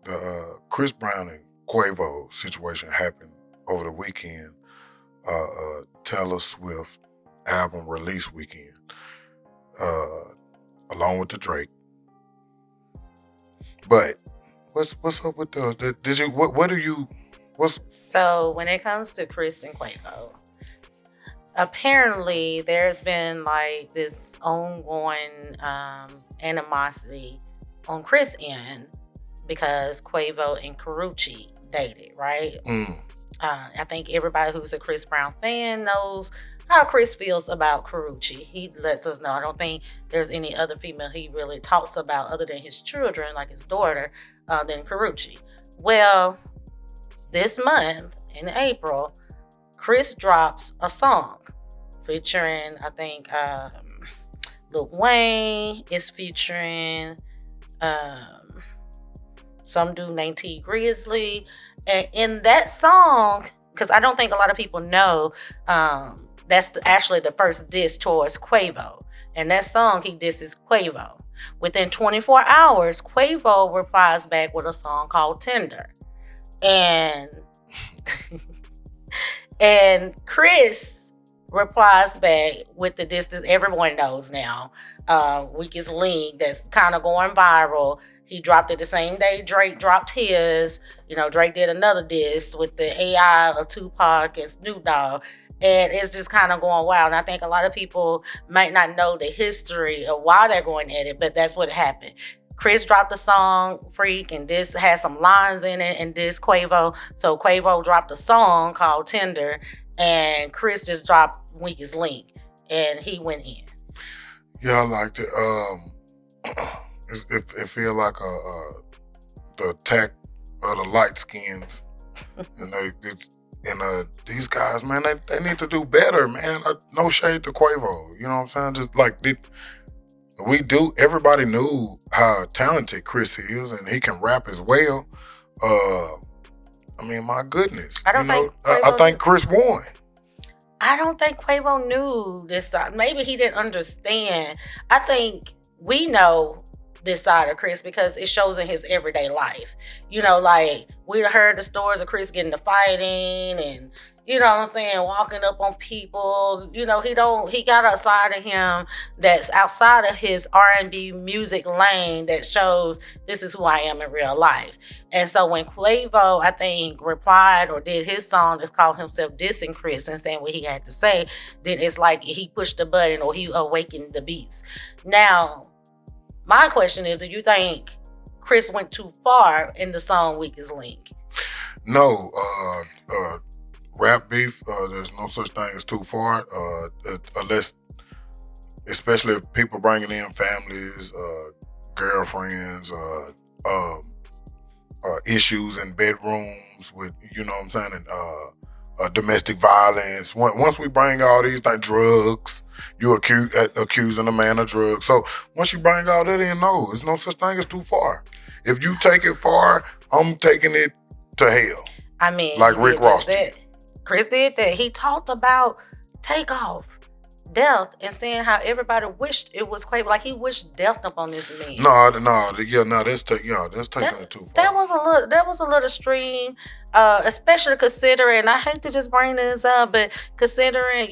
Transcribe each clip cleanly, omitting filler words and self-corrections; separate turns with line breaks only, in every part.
the Chris Brown and Quavo situation happened over the weekend. Taylor Swift album release weekend, uh, along with the Drake. But what's up with did you what do you what's
So when it comes to Chris and Quavo, apparently there's been like this ongoing animosity on Chris' end because Quavo and Carucci dated, right?
mm,
I think everybody who's a Chris Brown fan knows how Chris feels about Carucci. He lets us know. I don't think there's any other female he really talks about other than his children, like his daughter, than Carucci. Well, this month in April, Chris drops a song featuring, I think, Lil Wayne is featuring um, some dude named T Grizzly. And in that song, because I don't think a lot of people know, that's actually the first diss towards Quavo. And that song, he disses Quavo. Within 24 hours, Quavo replies back with a song called Tender. And and Chris replies back with the distance everyone knows now. Weakest Link, that's kind of going viral. He dropped it the same day Drake dropped his. Drake did another diss with the AI of Tupac and Snoop Dogg. And it's just kind of going wild. And I think a lot of people might not know the history of why they're going at it, but that's what happened. Chris dropped the song Freak, and this has some lines in it, and this Quavo. So Quavo dropped a song called Tender, and Chris just dropped Weakest Link, and he went in.
yeah, I liked it. It feel like the attack of the light skins, and these guys, man, they need to do better, man. No shade to Quavo, you know what I'm saying? Just like everybody knew how talented Chris is, and he can rap as well. I mean, my goodness,
I don't think
I think Chris won.
I don't think Quavo knew this side. Maybe he didn't understand. I think we know this side of Chris because it shows in his everyday life. Like we heard the stories of Chris getting to fighting and, what I'm saying, walking up on people. He got a side of him that's outside of his R&B music lane that shows this is who I am in real life. And so when Quavo, I think, replied or did his song that's called himself dissing Chris and saying what he had to say, then it's like he pushed the button or he awakened the beast. Now, my question is, do you think Chris went too far in the song Weakest Link?
No, rap beef, there's no such thing as too far, unless, especially if people bringing in families, girlfriends, issues in bedrooms with, you know what I'm saying, and domestic violence. Once we bring all these things, drugs, you accusing a man of drugs. So once you bring all that in, no, there's no such thing as too far. If you take it far, I'm taking it to hell.
I mean,
like Rick Ross did.
Chris did that. He talked about Takeoff, death, and saying how everybody wished it was Quavo. Like he wished death upon this man.
That's taking it too far.
That was a little extreme, especially considering. I hate to just bring this up, but considering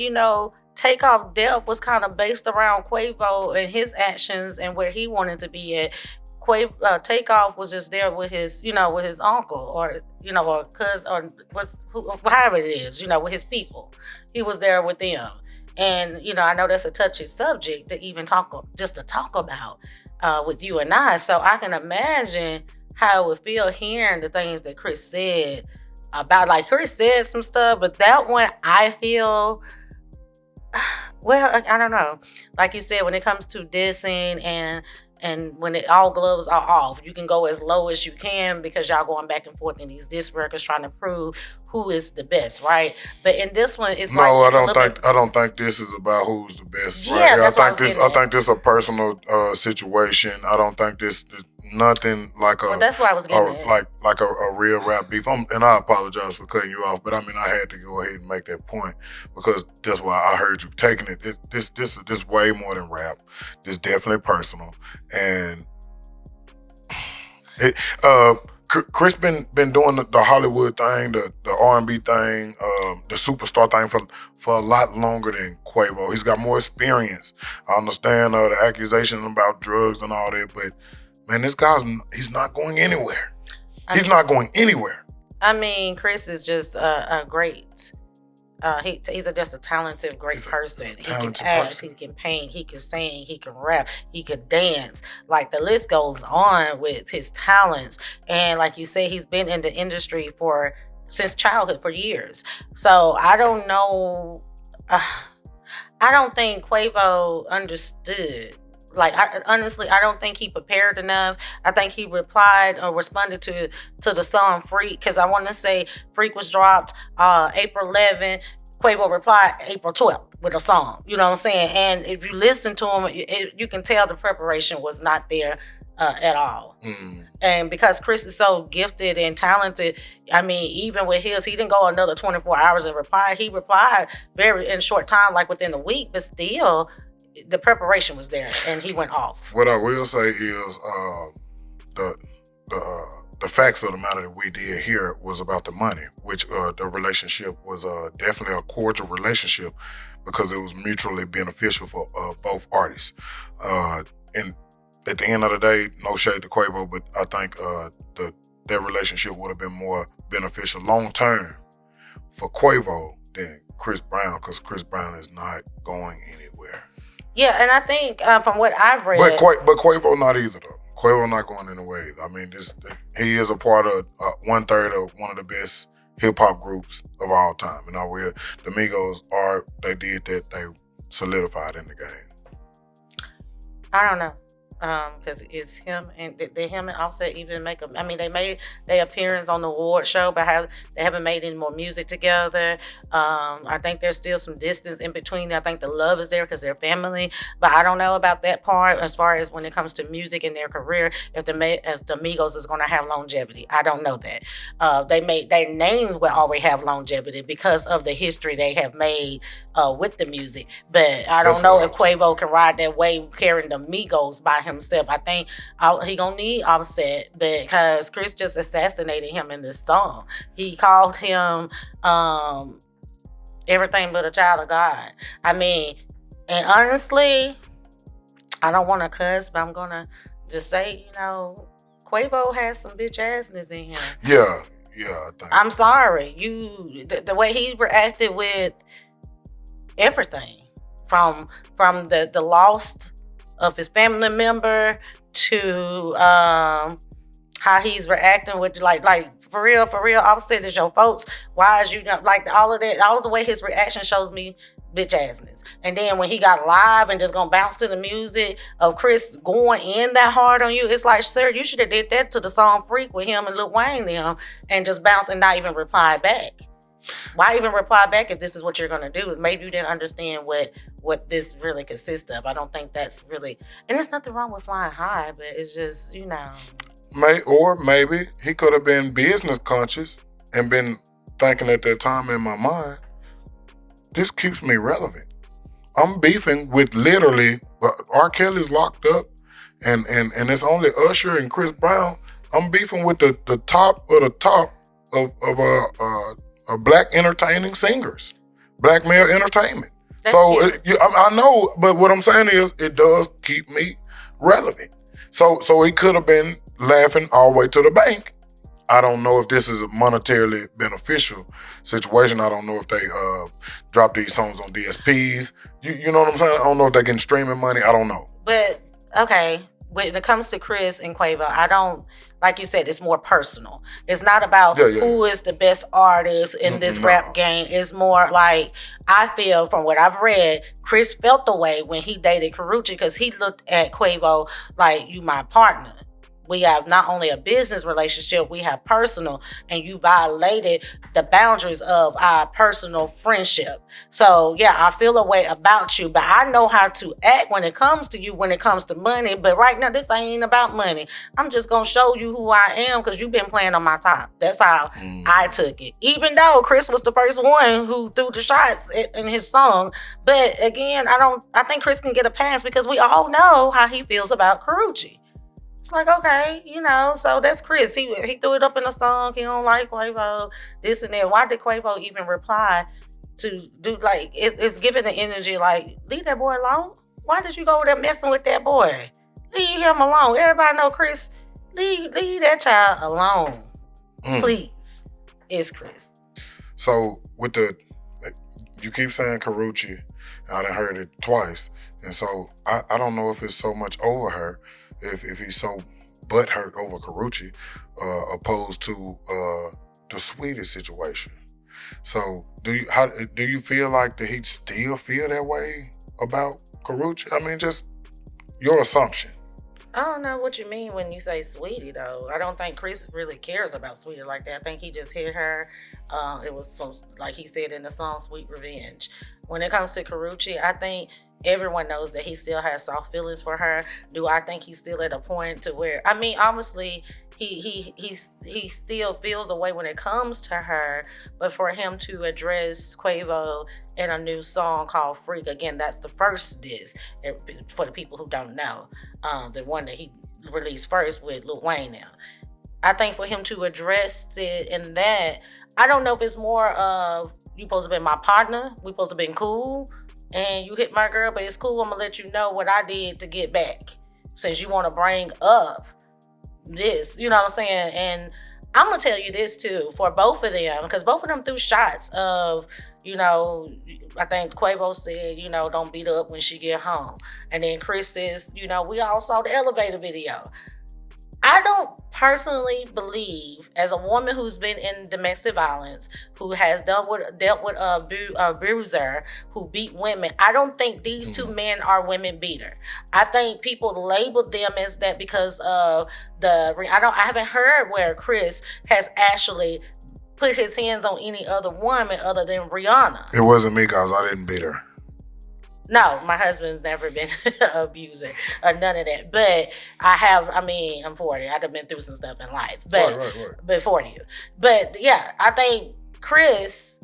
Takeoff death was kind of based around Quavo and his actions and where he wanted to be at. Takeoff was just there with his, with his uncle or, or cousin or however it is, with his people. He was there with them. And, I know that's a touchy subject to even talk about with you and I. So I can imagine how it would feel hearing the things that Chris said about, like Chris said some stuff, but that one I feel, well, I don't know. Like you said, when it comes to dissing and when all gloves are off, you can go as low as you can because y'all going back and forth in these diss records trying to prove who is the best, right? But in this one, it's
I don't think this is about who's the best.
Yeah,
right?
that's
I think this is a personal situation. I don't think this is nothing like a.
Well, that's why I was getting
like a real rap beef. And I apologize for cutting you off, but I mean I had to go ahead and make that point because that's why I heard you taking it. This is way more than rap. This definitely personal, and Chris been doing the Hollywood thing, the R&B thing, the superstar thing for a lot longer than Quavo. He's got more experience. I understand the accusations about drugs and all that, but man, he's not going anywhere. He's not going anywhere.
I mean, Chris is just a great. He's just a talented, great person. He can act, he can paint, he can sing, he can rap, he can dance. Like the list goes on with his talents. And like you said, he's been in the industry since childhood for years. So I don't know. I don't think Quavo understood. Like, honestly, I don't think he prepared enough. I think he replied or responded to the song Freak, because I want to say Freak was dropped April 11th. Quavo replied April 12th with a song. You know what I'm saying? And if you listen to him, you can tell the preparation was not there at all. And because Chris is so gifted and talented, I mean, even with his, he didn't go another 24 hours and reply. He replied very in short time, like within a week, but still, the preparation was there, and he went off.
What I will say is the facts of the matter that we did here was about the money, which the relationship was definitely a cordial relationship because it was mutually beneficial for both artists. And at the end of the day, no shade to Quavo, but I think their relationship would have been more beneficial long term for Quavo than Chris Brown, because Chris Brown is not going anywhere.
Yeah, and I think from what I've read,
but Quavo not either though. Quavo not going anywhere. I mean, he is a part of 1/3 of one of the best hip hop groups of all time. And the Migos they did that. They solidified in the game.
I don't know. Because it's him and him and Offset even make I mean, they made their appearance on the award show, but they haven't made any more music together. I think there's still some distance in between. I think the love is there because they're family, but I don't know about that part as far as when it comes to music in their career. If the Migos is going to have longevity, I don't know that. Their names will always have longevity because of the history they have made with the music. But I don't know if Quavo can ride that wave carrying the Migos by himself. I think he gonna need Offset because Chris just assassinated him in this song. He called him everything but a child of God. I mean, and honestly, I don't want to cuss, but I'm gonna just say, Quavo has some bitch assness in him.
Yeah.
I'm sorry, the way he reacted with everything from the loss of his family member to how he's reacting with like for real, Offset is your folks. Why is you not like all of that? All of the way his reaction shows me bitch assness. And then when he got live and just gonna bounce to the music of Chris going in that hard on you, it's like, sir, you should have did that to the song Freak with him and Lil Wayne them and just bounce and not even reply back. Why even reply back if this is what you're gonna do? Maybe you didn't understand what this really consists of. I don't think that's really, and there's nothing wrong with flying high, but it's just,
Maybe he could have been business conscious and been thinking at that time in my mind, this keeps me relevant. I'm beefing with literally, R. Kelly's locked up and it's only Usher and Chris Brown. I'm beefing with the top of the top of black entertaining singers, black male entertainment. That's I know, but what I'm saying is it does keep me relevant. So he could have been laughing all the way to the bank. I don't know if this is a monetarily beneficial situation. I don't know if they drop these songs on DSPs. You know what I'm saying? I don't know if they're getting streaming money. I don't know.
But, okay, when it comes to Chris and Quavo, I don't, like you said, it's more personal. It's not about who is the best artist in this rap game. It's more like, I feel from what I've read, Chris felt the way when he dated Karrueche because he looked at Quavo like, you my partner. We have not only a business relationship, we have personal, and you violated the boundaries of our personal friendship. So yeah, I feel a way about you, but I know how to act when it comes to you, when it comes to money. But right now, this ain't about money. I'm just gonna show you who I am because you've been playing on my top. That's how I took it. Even though Chris was the first one who threw the shots in his song. But again, I think Chris can get a pass because we all know how he feels about Karrueche. It's like, okay, so that's Chris. He threw it up in a song. He don't like Quavo, this and that. Why did Quavo even reply to do like it's giving the energy like leave that boy alone? Why did you go over there messing with that boy? Leave him alone. Everybody know Chris. Leave that child alone. Please. It's Chris.
So with you keep saying Karuchi, I done heard it twice. And so I don't know if it's so much over her, if he's so butthurt over Karuchi, opposed to the Sweetie situation. So do you feel like that he'd still feel that way about Karuchi? I mean, just your assumption.
I don't know what you mean when you say Sweetie, though. I don't think Chris really cares about Sweetie like that. I think he just hit her. It was some, like he said in the song, Sweet Revenge. When it comes to Karuchi, I think everyone knows that he still has soft feelings for her. Do I think he's still at a point to where, I mean, obviously, he still feels a way when it comes to her, but for him to address Quavo in a new song called Freak, again, that's the first disc for the people who don't know, the one that he released first with Lil Wayne now. I think for him to address it in that, I don't know if it's more of you supposed to be my partner, we supposed to be cool, and you hit my girl, but it's cool, I'm gonna let you know what I did to get back. Since you wanna bring up this, you know what I'm saying? And I'm gonna tell you this too, for both of them, because both of them threw shots of, I think Quavo said, don't beat her up when she get home. And then Chris says, we all saw the elevator video. I don't personally believe, as a woman who's been in domestic violence, who has dealt with a bruiser who beat women, I don't think these two men are women beater. I think people label them as that because of I haven't heard where Chris has actually put his hands on any other woman other than Rihanna.
It wasn't me, guys. I didn't beat her.
No, my husband's never been an abuser or none of that. But I'm 40. I've been through some stuff in life. But
right.
Before you. But yeah, I think Chris,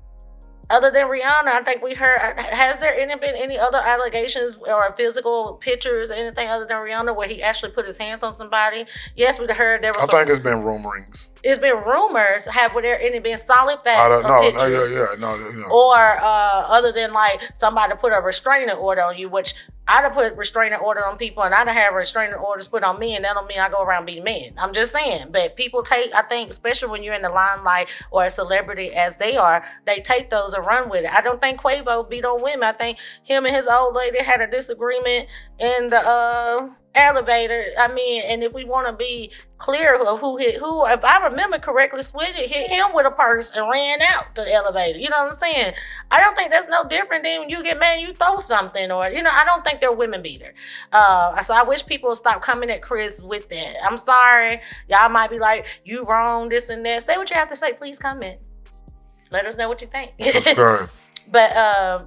other than Rihanna, I think we heard, has there been any other allegations or physical pictures or anything other than Rihanna where he actually put his hands on somebody? Yes, we heard there was
I think it's been rumorings.
It's been rumors. Have there any been solid facts or pictures?
No.
Or other than like somebody put a restraining order on you, which I'd have put restraining order on people and I'd have restraining orders put on me, and that don't mean I go around beating men. I'm just saying. But people I think, especially when you're in the limelight or a celebrity as they are, they take those and run with it. I don't think Quavo beat on women. I think him and his old lady had a disagreement in the elevator. I mean, and if we want to be clear of who hit who, if I remember correctly, Sweetie hit him with a purse and ran out the elevator. You know what I'm saying? I don't think that's no different than when you get mad and you throw something, or I don't think they're women beater. So I wish people would stop coming at Chris with that. I'm sorry, y'all might be like, you wrong, this and that. Say what you have to say. Please comment. Let us know what you think.
Subscribe.
But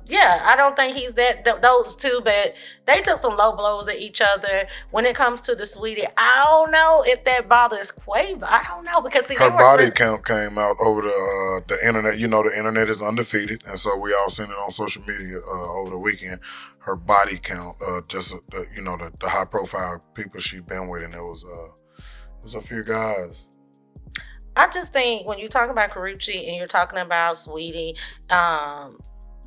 yeah, I don't think he's those two, but they took some low blows at each other. When it comes to the Sweetie, I don't know if that bothers Quavo. I don't know, because
her body count came out over the internet. The internet is undefeated, and so we all seen it on social media over the weekend. Her body count, the high profile people she been with, and it was a few guys.
I just think when you talk about Karuchi and you're talking about Sweetie,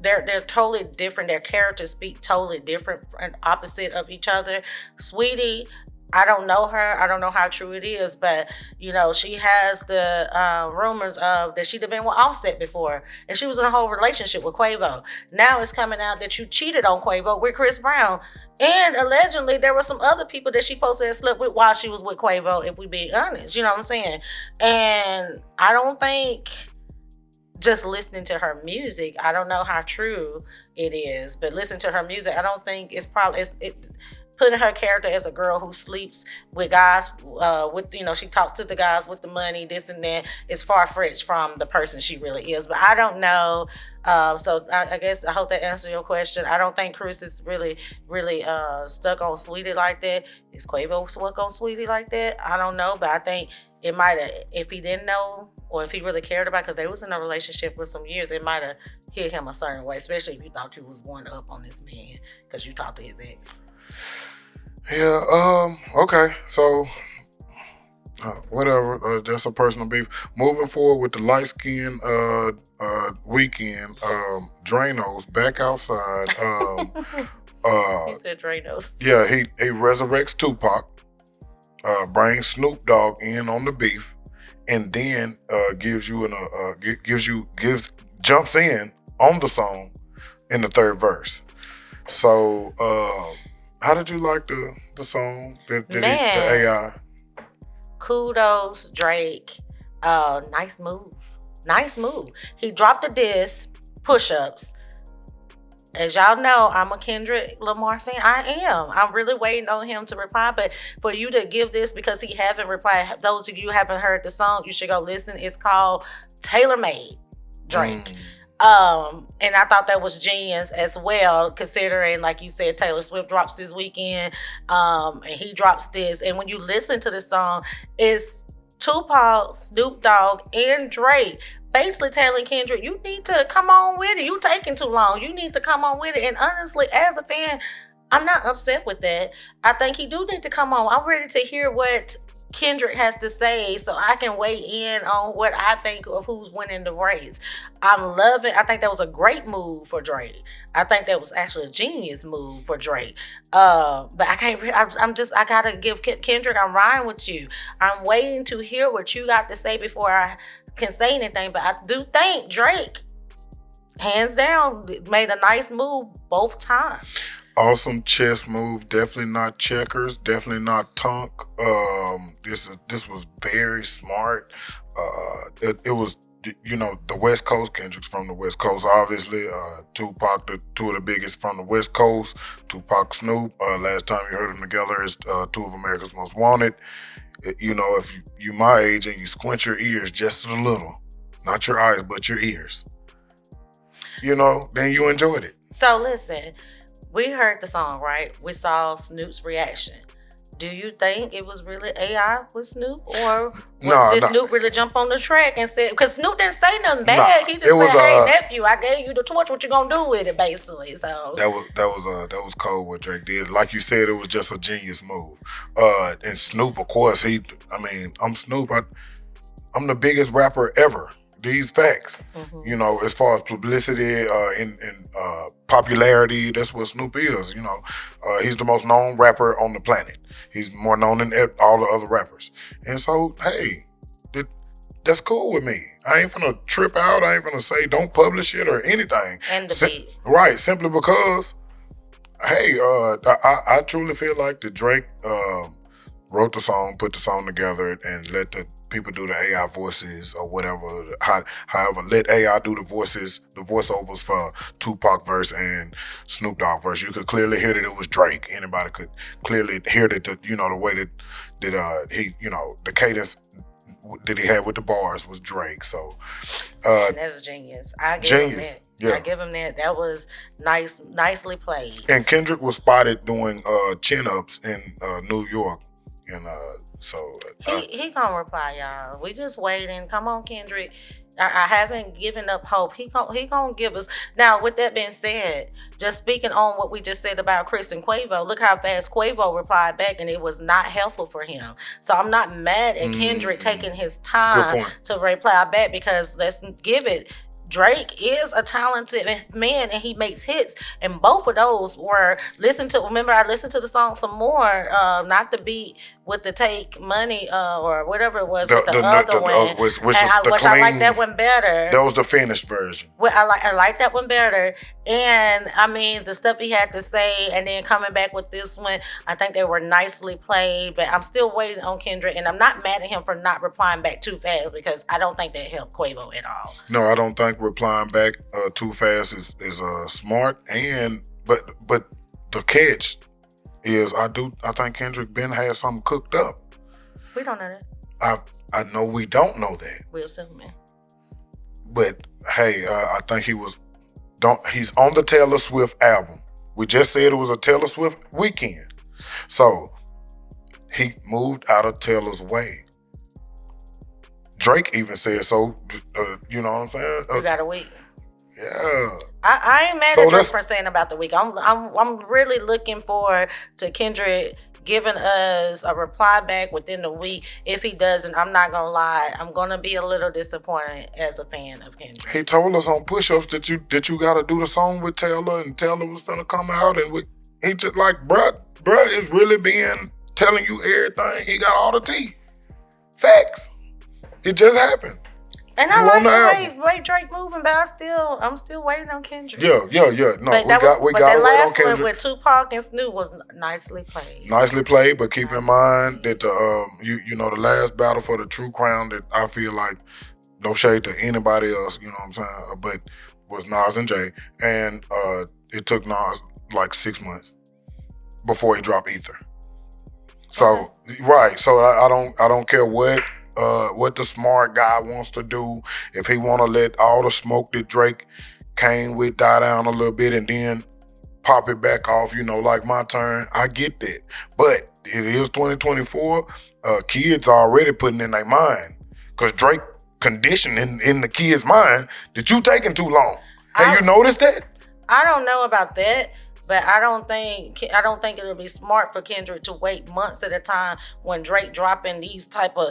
they're totally different. Their characters speak totally different and opposite of each other. Sweetie, I don't know her. I don't know how true it is, but she has the rumors of that she'd have been with Offset before, and she was in a whole relationship with Quavo. Now it's coming out that you cheated on Quavo with Chris Brown, and allegedly there were some other people that she supposed to have slept with while she was with Quavo. If we be honest, you know what I'm saying? And I don't think, just listening to her music, I don't know how true it is, but listening to her music, I don't think it's probably putting her character as a girl who sleeps with guys, she talks to the guys with the money, this and that, is far-fetched from the person she really is. But I don't know. So I guess I hope that answers your question. I don't think Chris is really stuck on Sweetie like that. Is Quavo stuck on Sweetie like that? I don't know, but I think it might have, if he didn't know or if he really cared about, because they was in a relationship for some years, it might have hit him a certain way, especially if you thought you was going up on this man because you talked to his ex.
Yeah, okay. So Whatever. That's a personal beef. Moving forward with the light skin weekend. Drano's back outside.
You said Drano's.
Yeah, he resurrects Tupac. Brings Snoop Dogg in on the beef, and then jumps in on the song in the third verse. So, how did you like the song? The AI?
Kudos, Drake. Nice move. Nice move. He dropped the diss, push-ups. As y'all know, I'm a Kendrick Lamar fan. I am. I'm really waiting on him to reply. But for you to give this because he haven't replied, those of you who haven't heard the song, you should go listen. It's called Tailor Made Drake. And I thought that was genius as well, considering, like you said, Taylor Swift drops this weekend, and he drops this. And when you listen to the song, it's Tupac, Snoop Dogg, and Drake basically telling Kendrick, you need to come on with it. You taking too long. You need to come on with it. And honestly, as a fan, I'm not upset with that. I think he do need to come on. I'm ready to hear what Kendrick has to say so I can weigh in on what I think of who's winning the race. I'm loving. I think that was a great move for Drake. I think that was actually a genius move for Drake. But I can't. I gotta give Kendrick. I'm riding with you. I'm waiting to hear what you got to say before I can say anything. But I do think Drake, hands down, made a nice move both times.
Awesome chess move. Definitely not checkers. Definitely not tonk. This was very smart. It was, the West Coast. Kendrick's from the West Coast, obviously. Tupac, two of the biggest from the West Coast. Tupac, Snoop. Last time you heard them together is two of America's Most Wanted. If you my age and you squint your ears just a little, not your eyes but your ears, then you enjoyed it.
So listen. We heard the song, right? We saw Snoop's reaction. Do you think it was really AI with Snoop? Or did Snoop really jump on the track and said, because Snoop didn't say nothing bad. He just said, hey, nephew, I gave you the torch. What you gonna do with it, basically? So
that was cold what Drake did. Like you said, it was just a genius move. And Snoop, of course, I'm Snoop. I'm the biggest rapper ever. These facts, as far as publicity and popularity, that's what Snoop is. He's the most known rapper on the planet. He's more known than all the other rappers. And so, hey, that's cool with me. I ain't finna trip out. I ain't finna say don't publish it or anything.
And the beat.
Right, simply because, hey, I truly feel like that Drake wrote the song, put the song together, and let the people do the AI voices or whatever. However, let AI do the voiceovers for Tupac verse and Snoop Dogg verse. You could clearly hear that it was Drake. Anybody could clearly hear that the way that he, the cadence that he had with the bars was Drake. So
man, that was genius. I give him that.
Yeah.
I give him that. That was nicely played.
And Kendrick was spotted doing chin-ups in New York. And
he gonna reply, y'all. We just waiting. Come on, Kendrick. I haven't given up hope. He gonna give us. Now, with that being said, just speaking on what we just said about Chris and Quavo, look how fast Quavo replied back, and it was not helpful for him. So I'm not mad at Kendrick taking his time to reply back, because let's give it. Drake is a talented man and he makes hits, and both of those were remember I listened to the song some more, not the beat with the Take Money or whatever it was, with the other one, which I like that one better.
That was the finished version.
Well, I like that one better, and the stuff he had to say, and then coming back with this one, I think they were nicely played, but I'm still waiting on Kendrick, and I'm not mad at him for not replying back too fast, because I don't think that helped Quavo at all.
No, I don't think replying back too fast is smart, but the catch is I think Kendrick Ben had something cooked up.
We don't know that.
I know we don't know that.
We're assuming.
But hey, I think he's on the Taylor Swift album. We just said it was a Taylor Swift weekend. So he moved out of Taylor's way. Drake even said so. You know what I'm saying?
You got a week.
Yeah.
I ain't mad at Drake for saying about the week. I'm really looking forward to Kendrick giving us a reply back within the week. If he doesn't, I'm not gonna lie, I'm gonna be a little disappointed as a fan of Kendrick.
He told us on push-ups that you gotta do the song with Taylor, and Taylor was gonna come out, and he just like, bruh is really being telling you everything. He got all the tea, facts. It just happened.
And I like the way Drake moving, but I'm still waiting on Kendrick.
Yeah. No,
but that last one with Tupac and Snoop was nicely played.
Nicely played, but keep in mind that the last battle for the true crown that I feel like, no shade to anybody else, you know what I'm saying, but was Nas and Jay, and it took Nas like 6 months before he dropped Ether. So right, so I don't care what the smart guy wants to do. If he want to let all the smoke that Drake came with die down a little bit and then pop it back off, like my turn, I get that. But it is 2024. Kids are already putting in their mind, because Drake conditioning in the kid's mind that you taking too long. Have you noticed that?
I don't know about that. But I don't think it'll be smart for Kendrick to wait months at a time when Drake dropping these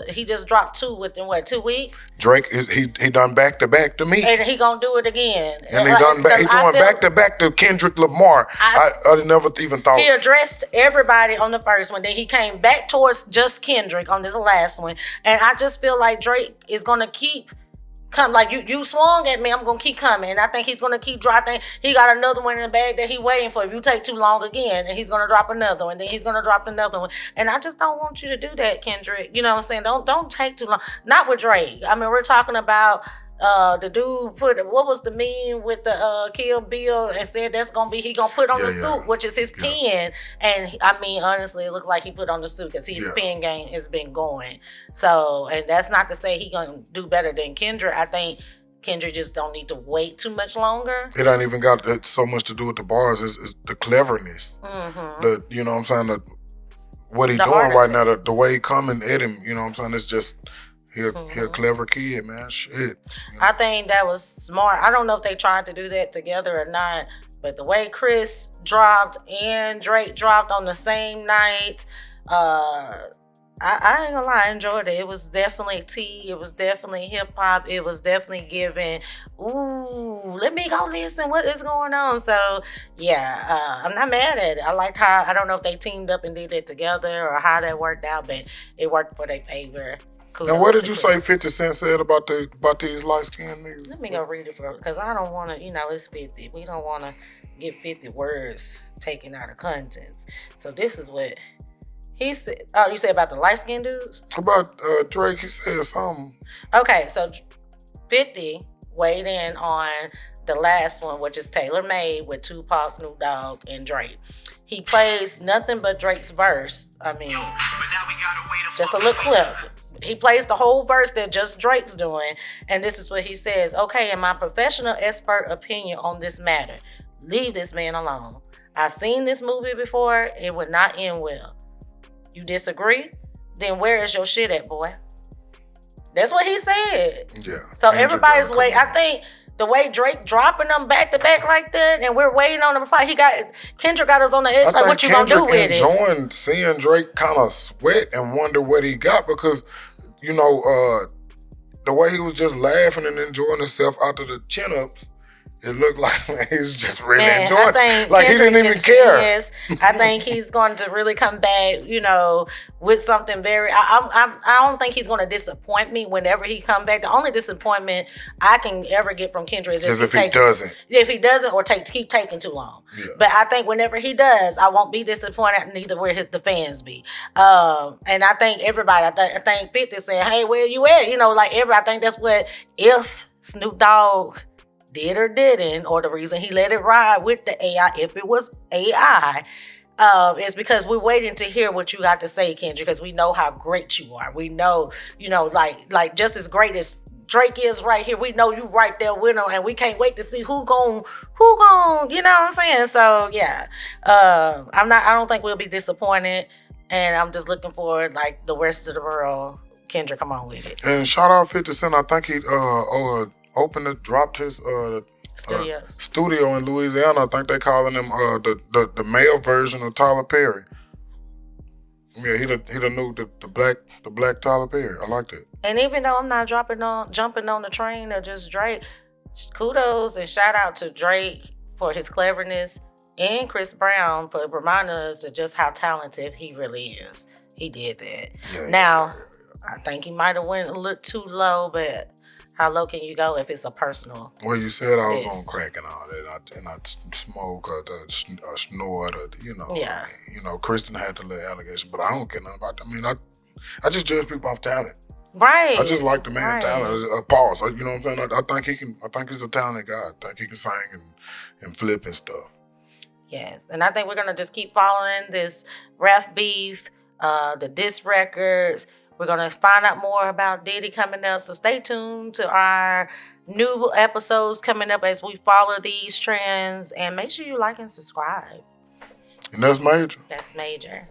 he just dropped 2 within 2 weeks?
Drake he done back to back to me.
And he gonna do it again.
And he doing back to back to Kendrick Lamar. I never even thought.
He addressed everybody on the first one, then he came back towards just Kendrick on this last one. And I just feel like Drake is gonna keep come, like you swung at me, I'm gonna keep coming. And I think he's gonna keep dropping. He got another one in the bag that he waiting for. If you take too long again, and he's gonna drop another one, then he's gonna drop another one. And I just don't want you to do that, Kendrick. You know what I'm saying? Don't take too long. Not with Drake. I mean, we're talking about the dude what was the meme with the Kill Bill and said that's gonna be, he gonna put on the suit, which is his pen. And I mean, honestly, it looks like he put on the suit because his pen game has been going. So, and that's not to say he gonna do better than Kendrick. I think Kendrick just don't need to wait too much longer.
It ain't even got so much to do with the bars. It's the cleverness. The, you know what I'm saying, what he doing right now, the way he coming at him, you know what I'm saying, it's just, he a clever kid, man. Shit.
I think that was smart. I don't know if they tried to do that together or not, but the way Chris dropped and Drake dropped on the same night, I ain't gonna lie, I enjoyed it. It was definitely tea. It was definitely hip hop. It was definitely giving, ooh, let me go listen what is going on. So yeah, I'm not mad at it. I liked how, I don't know if they teamed up and did it together or how that worked out, but it worked for their favor.
And what did you say 50 Cent said about these light-skinned niggas?
Let me go read it because I don't want to, it's 50. We don't want to get 50 words taken out of context. So this is what he said. Oh, you said about the light-skinned dudes?
About Drake, he said something.
Okay, so 50 weighed in on the last one, which is Tailor Made with Tupac, Snoop Dogg, and Drake. He plays nothing but Drake's verse. I mean, just a little clip. He plays the whole verse that just Drake's doing, and this is what he says. Okay, in my professional expert opinion on this matter, leave this man alone. I've seen this movie before. It would not end well. You disagree? Then where is your shit at, boy? That's what he said.
Yeah.
So everybody's waiting. I think the way Drake dropping them back to back like that, and we're waiting on him. Kendrick got us on the edge. Like, what you gonna do with it?
Enjoying seeing Drake kind of sweat and wonder what he got, because the way he was just laughing and enjoying himself after the chin-ups, it looked like he was just really enjoying it. Like, Kendrick, he didn't even care.
Yes, I think he's going to really come back, with something very. I don't think he's going to disappoint me whenever he come back. The only disappointment I can ever get from Kendrick is
if he doesn't.
If he doesn't, or keep taking too long. Yeah. But I think whenever he does, I won't be disappointed. Neither will the fans be. And I think everybody. I think 50 saying, "Hey, where you at?" I think that's what if Snoop Dogg did or didn't, or the reason he let it ride with the AI, if it was AI, is because we're waiting to hear what you got to say, Kendrick, because we know how great you are. We know, like just as great as Drake is right here, we know you right there with him, and we can't wait to see who gon', you know what I'm saying? So yeah, I don't think we'll be disappointed, and I'm just looking for like the rest of the world. Kendrick, come on with it.
And shout out 50 Cent. I think he dropped his studio in Louisiana. I think they calling him the male version of Tyler Perry. Yeah, he the new the black Tyler Perry. I liked it.
And even though I'm not jumping on the train of just Drake, kudos and shout out to Drake for his cleverness and Chris Brown for reminding us of just how talented he really is. He did that.
Yeah,
Now, I think he might have went a little too low, but how low can you go if it's a personal?
Well, you said I was
Yes.
on crack and all that, and I smoke or snort or
Yeah.
Kristen had the little allegation, but I don't care nothing about that. I mean, I just judge people off talent.
Right.
I just like the man
Right.
talent. Pause. You know what I'm saying? I think he can. I think he's a talented guy. I think he can sing and flip and stuff.
Yes, and I think we're gonna just keep following this rap beef, the diss records. We're gonna find out more about Diddy coming up, so stay tuned to our new episodes coming up as we follow these trends. And make sure you like and subscribe.
And that's major.
That's major.